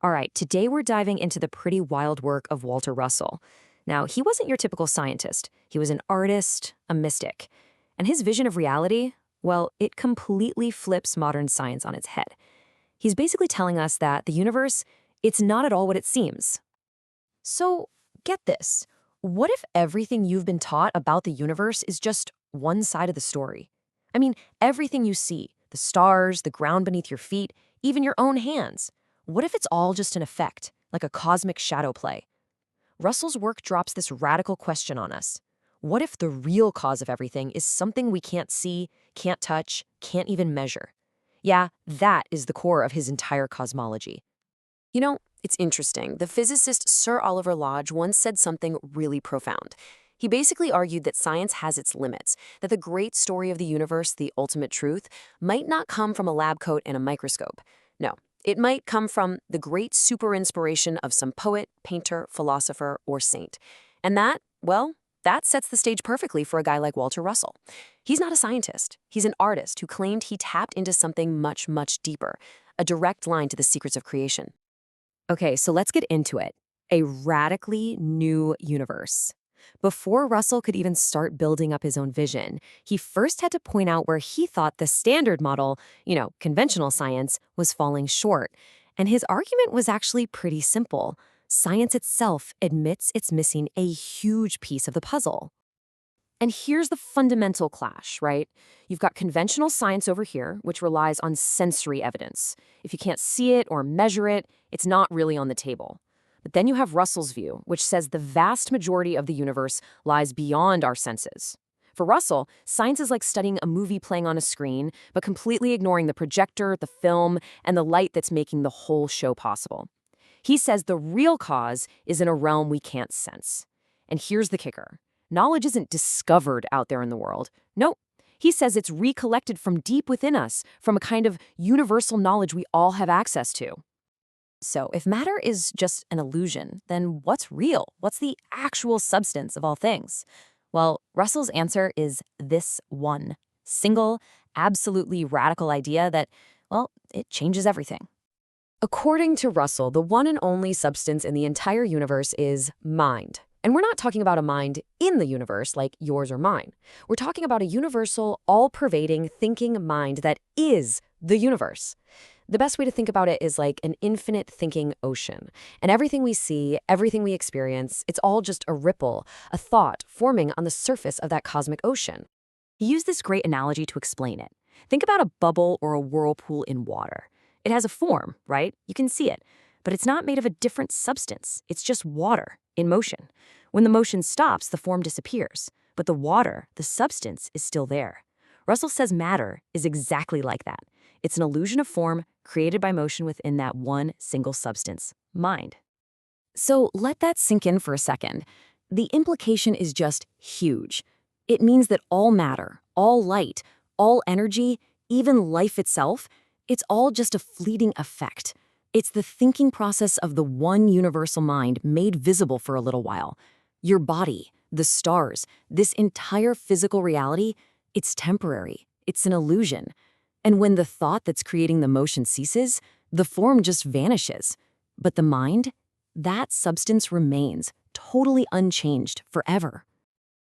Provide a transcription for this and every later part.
All right, today we're diving into the pretty wild work of Walter Russell. Now, he wasn't your typical scientist. He was an artist, a mystic. And his vision of reality, well, it completely flips modern science on its head. He's basically telling us that the universe, it's not at all what it seems. So, get this. What if everything you've been taught about the universe is just one side of the story? I mean, everything you see, the stars, the ground beneath your feet, even your own hands. What if it's all just an effect, like a cosmic shadow play? Russell's work drops this radical question on us. What if the real cause of everything is something we can't see, can't touch, can't even measure? Yeah, that is the core of his entire cosmology. You know, it's interesting. The physicist Sir Oliver Lodge once said something really profound. He basically argued that science has its limits, that the great story of the universe, the ultimate truth, might not come from a lab coat and a microscope. No, it might come from the great super inspiration of some poet, painter, philosopher, or saint. And that, well, that sets the stage perfectly for a guy like Walter Russell. He's not a scientist. He's an artist who claimed he tapped into something much, much deeper, a direct line to the secrets of creation. Okay, so let's get into it. A radically new universe. Before Russell could even start building up his own vision, he first had to point out where he thought the standard model, conventional science, was falling short. And his argument was actually pretty simple. Science itself admits it's missing a huge piece of the puzzle. And here's the fundamental clash, right? You've got conventional science over here, which relies on sensory evidence. If you can't see it or measure it, it's not really on the table. But then you have Russell's view, which says the vast majority of the universe lies beyond our senses. For Russell, science is like studying a movie playing on a screen, but completely ignoring the projector, the film, and the light that's making the whole show possible. He says the real cause is in a realm we can't sense. And here's the kicker. Knowledge isn't discovered out there in the world. Nope. He says it's recollected from deep within us, from a kind of universal knowledge we all have access to. So if matter is just an illusion, then what's real? What's the actual substance of all things? Well, Russell's answer is this one single, absolutely radical idea that, well, it changes everything. According to Russell, the one and only substance in the entire universe is mind. And we're not talking about a mind in the universe like yours or mine. We're talking about a universal, all-pervading thinking mind that is the universe. The best way to think about it is like an infinite thinking ocean. And everything we see, everything we experience, it's all just a ripple, a thought forming on the surface of that cosmic ocean. He used this great analogy to explain it. Think about a bubble or a whirlpool in water. It has a form, right? You can see it. But it's not made of a different substance. It's just water in motion. When the motion stops, the form disappears. But the water, the substance, is still there. Russell says matter is exactly like that. It's an illusion of form created by motion within that one single substance, mind. So let that sink in for a second. The implication is just huge. It means that all matter, all light, all energy, even life itself, it's all just a fleeting effect. It's the thinking process of the one universal mind made visible for a little while. Your body, the stars, this entire physical reality, it's temporary. It's an illusion. And when the thought that's creating the motion ceases, the form just vanishes. But the mind, that substance remains, totally unchanged forever.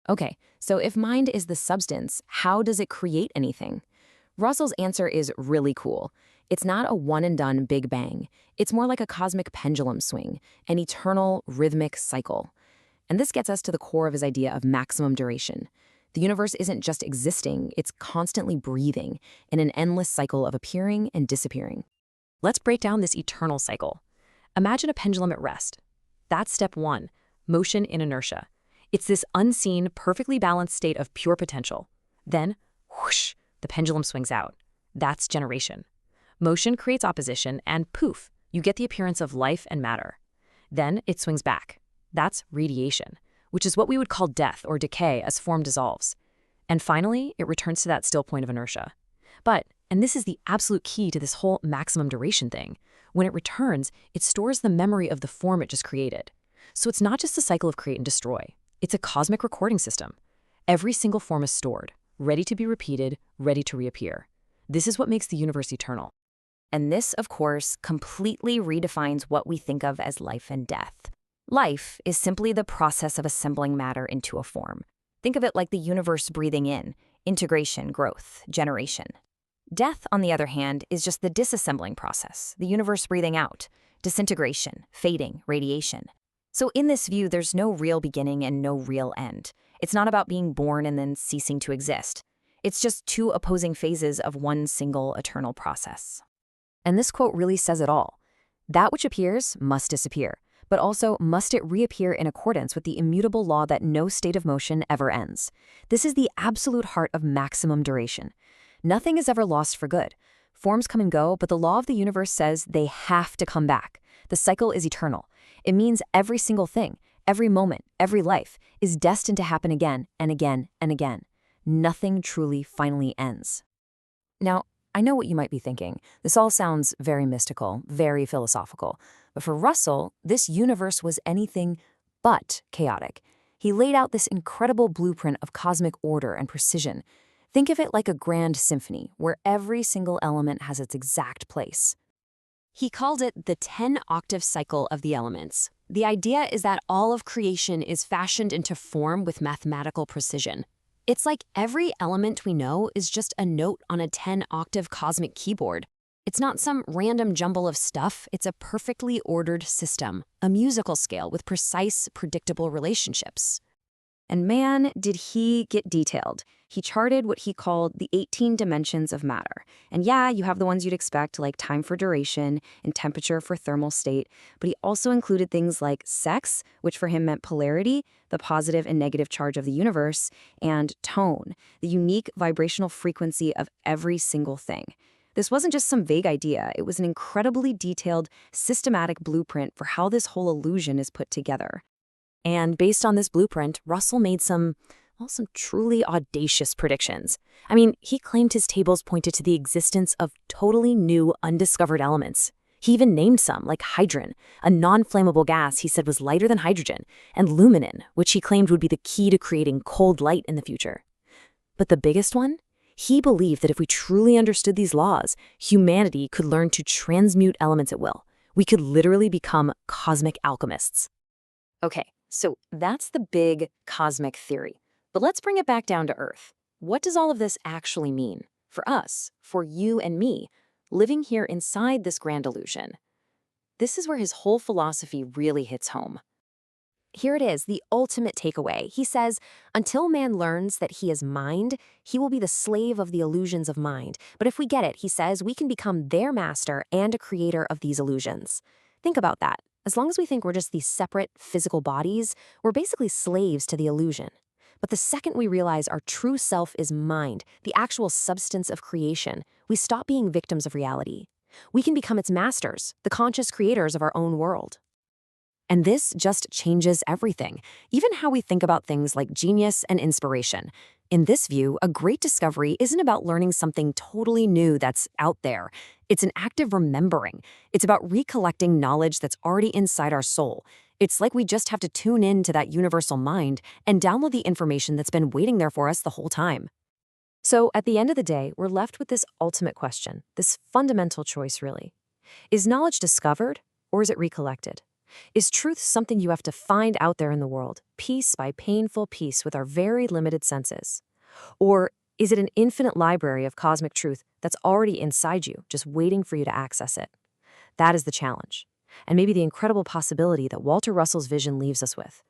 Okay, so if mind is the substance, how does it create anything? Russell's answer is really cool. It's not a one-and-done Big Bang. It's more like a cosmic pendulum swing, an eternal, rhythmic cycle. And this gets us to the core of his idea of maximum duration. The universe isn't just existing, it's constantly breathing in an endless cycle of appearing and disappearing. Let's break down this eternal cycle. Imagine a pendulum at rest. That's step one, motion in inertia. It's this unseen, perfectly balanced state of pure potential. Then, whoosh, the pendulum swings out. That's generation. Motion creates opposition, and poof, you get the appearance of life and matter. Then it swings back. That's radiation, which is what we would call death or decay as form dissolves. And finally, it returns to that still point of inertia. But, and this is the absolute key to this whole maximum duration thing, when it returns, it stores the memory of the form it just created. So it's not just a cycle of create and destroy. It's a cosmic recording system. Every single form is stored, ready to be repeated, ready to reappear. This is what makes the universe eternal. And this, of course, completely redefines what we think of as life and death. Life is simply the process of assembling matter into a form. Think of it like the universe breathing in, integration, growth, generation. Death, on the other hand, is just the disassembling process, the universe breathing out, disintegration, fading, radiation. So in this view, there's no real beginning and no real end. It's not about being born and then ceasing to exist. It's just two opposing phases of one single eternal process. And this quote really says it all. That which appears must disappear, but also must it reappear in accordance with the immutable law that no state of motion ever ends. This is the absolute heart of maximum duration. Nothing is ever lost for good. Forms come and go, but the law of the universe says they have to come back. The cycle is eternal. It means every single thing, every moment, every life is destined to happen again and again and again. Nothing truly finally ends. Now, I know what you might be thinking. This all sounds very mystical, very philosophical. But for Russell, this universe was anything but chaotic. He laid out this incredible blueprint of cosmic order and precision. Think of it like a grand symphony, where every single element has its exact place. He called it the 10-octave cycle of the elements. The idea is that all of creation is fashioned into form with mathematical precision. It's like every element we know is just a note on a 10-octave cosmic keyboard. It's not some random jumble of stuff, it's a perfectly ordered system, a musical scale with precise, predictable relationships. And man, did he get detailed. He charted what he called the 18 dimensions of matter. And yeah, you have the ones you'd expect, like time for duration and temperature for thermal state, but he also included things like sex, which for him meant polarity, the positive and negative charge of the universe, and tone, the unique vibrational frequency of every single thing. This wasn't just some vague idea, it was an incredibly detailed, systematic blueprint for how this whole illusion is put together. And based on this blueprint, Russell made some truly audacious predictions. I mean, he claimed his tables pointed to the existence of totally new, undiscovered elements. He even named some, like hydrogen, a non-flammable gas he said was lighter than hydrogen, and luminin, which he claimed would be the key to creating cold light in the future. But the biggest one? He believed that if we truly understood these laws, humanity could learn to transmute elements at will. We could literally become cosmic alchemists. Okay. So that's the big cosmic theory. But let's bring it back down to Earth. What does all of this actually mean? For us, for you and me, living here inside this grand illusion. This is where his whole philosophy really hits home. Here it is, the ultimate takeaway. He says, until man learns that he is mind, he will be the slave of the illusions of mind. But if we get it, he says, we can become their master and a creator of these illusions. Think about that. As long as we think we're just these separate physical bodies, we're basically slaves to the illusion. But the second we realize our true self is mind, the actual substance of creation, we stop being victims of reality. We can become its masters, the conscious creators of our own world. And this just changes everything, even how we think about things like genius and inspiration. In this view, a great discovery isn't about learning something totally new that's out there. It's an active remembering. It's about recollecting knowledge that's already inside our soul. It's like we just have to tune in to that universal mind and download the information that's been waiting there for us the whole time. So at the end of the day, we're left with this ultimate question, this fundamental choice really. Is knowledge discovered or is it recollected? Is truth something you have to find out there in the world, piece by painful piece with our very limited senses? Or is it an infinite library of cosmic truth that's already inside you, just waiting for you to access it? That is the challenge, and maybe the incredible possibility that Walter Russell's vision leaves us with.